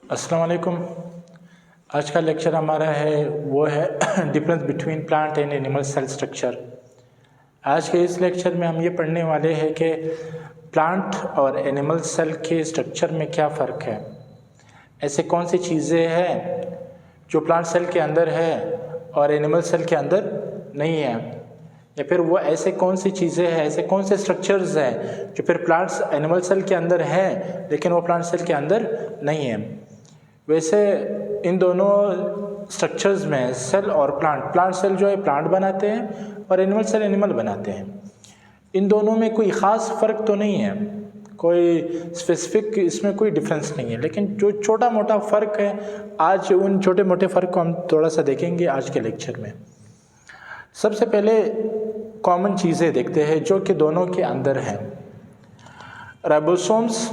अस्सलाम वालेकुम। आज का लेक्चर हमारा वो है difference between plant and animal cell structure. आज के इस लेक्चर में हम ये पढ़ने वाले हैं कि प्लांट और एनिमल सेल के स्ट्रक्चर में क्या फ़र्क है, ऐसे कौन सी चीज़ें हैं जो प्लांट सेल के अंदर है और एनिमल सेल के अंदर नहीं है, या फिर वो ऐसे कौन सी चीज़ें हैं, ऐसे कौन से स्ट्रक्चर्स हैं जो फिर प्लांट्स एनिमल सेल के अंदर हैं लेकिन वो प्लांट सेल के अंदर नहीं है। वैसे इन दोनों स्ट्रक्चर्स में सेल और प्लांट सेल जो है प्लांट बनाते हैं और एनिमल सेल एनिमल बनाते हैं। इन दोनों में कोई ख़ास फ़र्क तो नहीं है, कोई स्पेसिफिक इसमें कोई डिफरेंस नहीं है, लेकिन जो छोटा मोटा फ़र्क है आज उन छोटे मोटे फ़र्क को हम थोड़ा सा देखेंगे आज के लेक्चर में। सबसे पहले कॉमन चीज़ें देखते हैं जो कि दोनों के अंदर हैं। राइबोसोम्स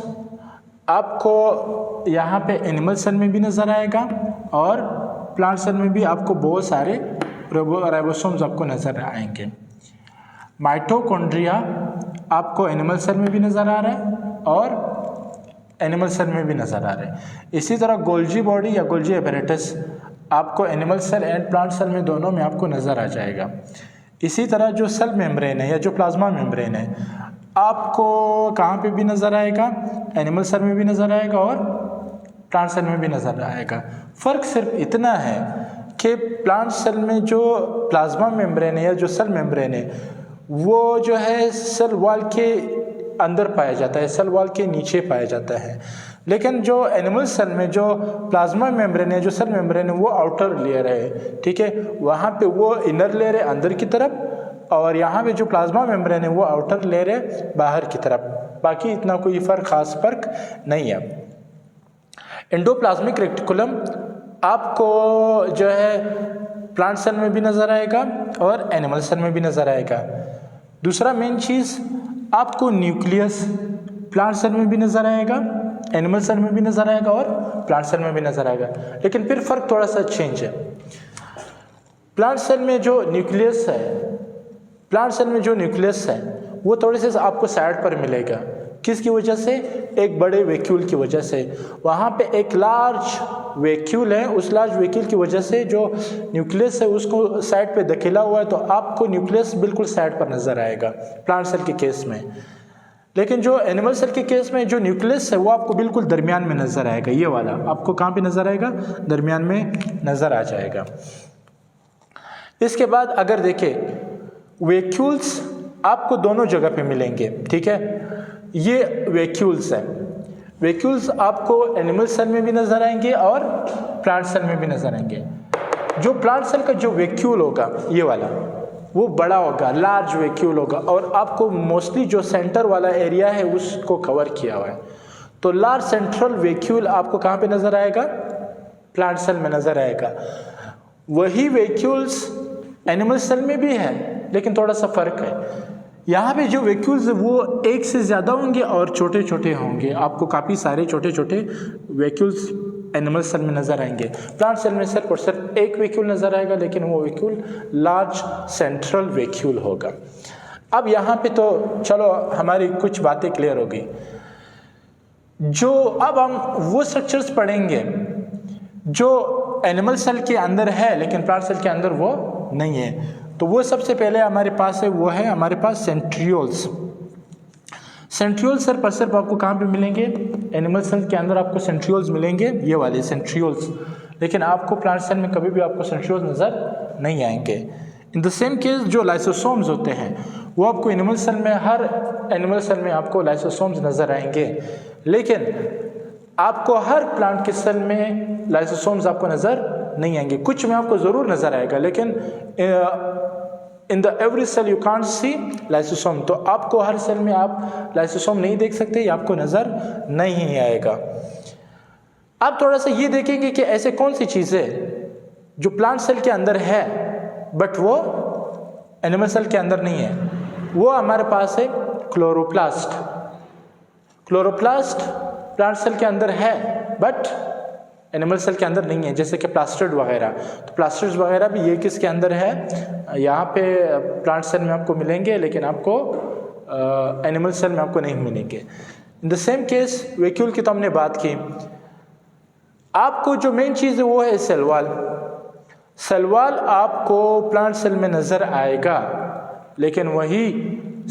आपको यहाँ पे एनिमल सेल में भी नज़र आएगा और प्लांट सेल में भी आपको बहुत सारे राइबोसोम्स आपको नज़र आएंगे। माइटोकॉन्ड्रिया आपको एनिमल सेल में भी नज़र आ रहा है और एनिमल सेल में भी नज़र आ रहा है। इसी तरह गोल्जी बॉडी या गोल्जी एपैरेटस आपको animal cell and plant cell में दोनों में आपको नज़र आ जाएगा। इसी तरह जो सेल मेम्ब्रेन है या जो प्लाज्मा मेम्ब्रेन है आपको कहाँ पे भी नज़र आएगा, एनिमल सेल में भी नज़र आएगा और प्लांट सेल में भी नज़र आएगा। फ़र्क सिर्फ इतना है कि प्लांट सेल में जो प्लाज्मा मेम्ब्रेन है या जो सेल मेम्ब्रेन है वो जो है सेल वॉल के अंदर पाया जाता है, सेल वॉल के नीचे पाया जाता है, लेकिन जो एनिमल सेल में जो प्लाज्मा मेम्ब्रेन है, जो सेल मेम्ब्रेन है वो आउटर लेयर है, ठीक है। वहाँ पे वो इनर लेयर है अंदर की तरफ और यहाँ पे जो प्लाज्मा मेम्ब्रेन है वो आउटर लेयर है बाहर की तरफ। बाकी इतना कोई ख़ास फ़र्क नहीं है। एंडोप्लाज्मिक रेटिकुलम आपको जो है प्लांट सेल में भी नज़र आएगा और एनिमल सेल में भी नज़र आएगा। दूसरा मेन चीज़ आपको न्यूक्लियस प्लांट सेल में भी नज़र आएगा, एनिमल सेल में भी नज़र आएगा और प्लांट सेल में भी नज़र आएगा, लेकिन फिर फ़र्क थोड़ा सा चेंज है। प्लांट सेल में जो न्यूक्लियस है वो थोड़े से आपको साइड पर मिलेगा। किसकी वजह से? एक बड़े वैक्यूल की वजह से। वहाँ पे एक लार्ज वैक्यूल है, उस लार्ज वैक्यूल की वजह से जो न्यूक्लियस है उसको साइड पे धकेला हुआ है, तो आपको न्यूक्लियस बिल्कुल साइड पर नज़र आएगा प्लांट सेल के केस में। लेकिन जो एनिमल सेल के केस में जो न्यूक्लियस है वो आपको बिल्कुल दरमियान में नज़र आएगा। ये वाला आपको कहाँ पे नज़र आएगा? दरमियान में नज़र आ जाएगा। इसके बाद अगर देखें वैक्यूल्स आपको दोनों जगह पे मिलेंगे, ठीक है। ये वैक्यूल्स हैं, वैक्यूल्स आपको एनिमल सेल में भी नज़र आएंगे और प्लांट सेल में भी नज़र आएंगे। जो प्लांट सेल का जो वैक्यूल होगा ये वाला वो बड़ा होगा, लार्ज वैक्यूल होगा और आपको मोस्टली जो सेंटर वाला एरिया है उसको कवर किया हुआ है। तो लार्ज सेंट्रल वैक्यूल आपको कहाँ पे नज़र आएगा? प्लांट सेल में नज़र आएगा। वही वैक्यूल्स एनिमल सेल में भी है, लेकिन थोड़ा सा फ़र्क है। यहाँ पे जो वैक्यूल्स वो एक से ज़्यादा होंगे और छोटे छोटे होंगे। आपको काफ़ी सारे छोटे छोटे वैक्यूल्स एनिमल सेल में नज़र आएंगे। प्लांट सेल में सिर्फ और सिर्फ एक वैक्यूल नज़र आएगा, लेकिन वो वैक्यूल लार्ज सेंट्रल वैक्यूल होगा। अब यहाँ पे तो चलो हमारी कुछ बातें क्लियर हो गई। जो अब हम वो स्ट्रक्चर्स पढ़ेंगे जो एनिमल सेल के अंदर है लेकिन प्लांट सेल के अंदर वो नहीं है, तो वो सबसे पहले हमारे पास है वो है हमारे पास सेंट्रियोल्स। सेंट्रियोल्स सिर्फ आपको कहाँ पे मिलेंगे? एनिमल सेल के अंदर आपको सेंट्रियोल्स मिलेंगे, ये वाले सेंट्रियोल्स, लेकिन आपको प्लांट सेल में कभी भी आपको सेंट्रियोल्स नज़र नहीं आएंगे। इन द सेम केस जो लाइसोसोम्स होते हैं वो आपको एनिमल सेल में, हर एनिमल सेल में आपको लाइसोसोम्स नज़र आएंगे, लेकिन आपको हर प्लांट के सेल में लाइसोसोम्स आपको नज़र नहीं आएंगे। कुछ में आपको ज़रूर नज़र आएगा, लेकिन in the every cell you can't see lysosome. तो आपको हर सेल में आप लाइसोसोम नहीं देख सकते, ये आपको नज़र नहीं आएगा। अब थोड़ा सा ये देखेंगे कि ऐसे कौन सी चीज़ें जो प्लांट सेल के अंदर है बट वो एनिमल सेल के अंदर नहीं है। वो हमारे पास है क्लोरोप्लास्ट। क्लोरोप्लास्ट प्लांट सेल के अंदर है बट एनिमल सेल के अंदर नहीं है, जैसे कि प्लास्टिड वगैरह। तो प्लास्टिड्स वगैरह भी ये किसके अंदर है? यहाँ पे प्लांट सेल में आपको मिलेंगे, लेकिन आपको एनिमल सेल में आपको नहीं मिलेंगे। In the same case vacuole की तो हमने बात की। आपको जो मेन चीज़ है वो है सेल वॉल। सेल वॉल आपको प्लांट सेल में नज़र आएगा, लेकिन वही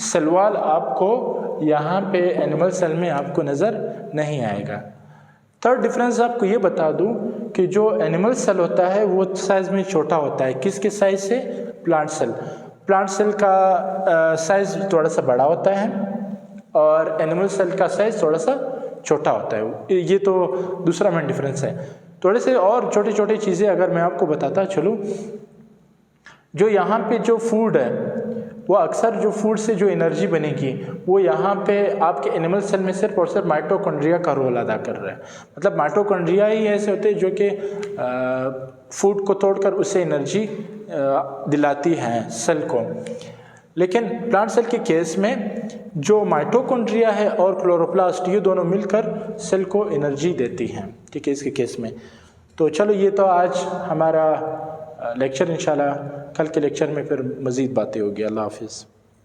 सेल वॉल आपको यहाँ पे एनिमल सेल में आपको नज़र नहीं आएगा। थर्ड डिफरेंस आपको ये बता दूँ कि जो एनिमल सेल होता है वो साइज़ में छोटा होता है। किसके साइज़ से? Plant cell. प्लांट सेल का साइज़ थोड़ा सा बड़ा होता है और एनिमल सेल का साइज़ थोड़ा सा छोटा होता है। ये तो दूसरा मेन डिफरेंस है। थोड़े से और छोटी छोटी चीज़ें अगर मैं आपको बताता चलूँ, जो यहाँ पे जो फूड है वो अक्सर जो फूड से जो एनर्जी बनेगी वो यहाँ पे आपके एनिमल सेल में सिर्फ और सिर्फ माइटोकॉन्ड्रिया का रोल अदा कर रहा है। मतलब माइटोकॉन्ड्रिया ही ऐसे होते हैं जो कि फूड को तोड़कर उससे एनर्जी दिलाती हैं सेल को। लेकिन प्लांट सेल के केस में जो माइटोकॉन्ड्रिया है और क्लोरोप्लास्ट ये दोनों मिलकर सेल को एनर्जी देती हैं, ठीक है, इसके केस में। तो चलो ये तो आज हमारा लेक्चर, इंशाल्लाह कल के लेक्चर में फिर मज़ीद बातें होगी। अल्लाह हाफिज़।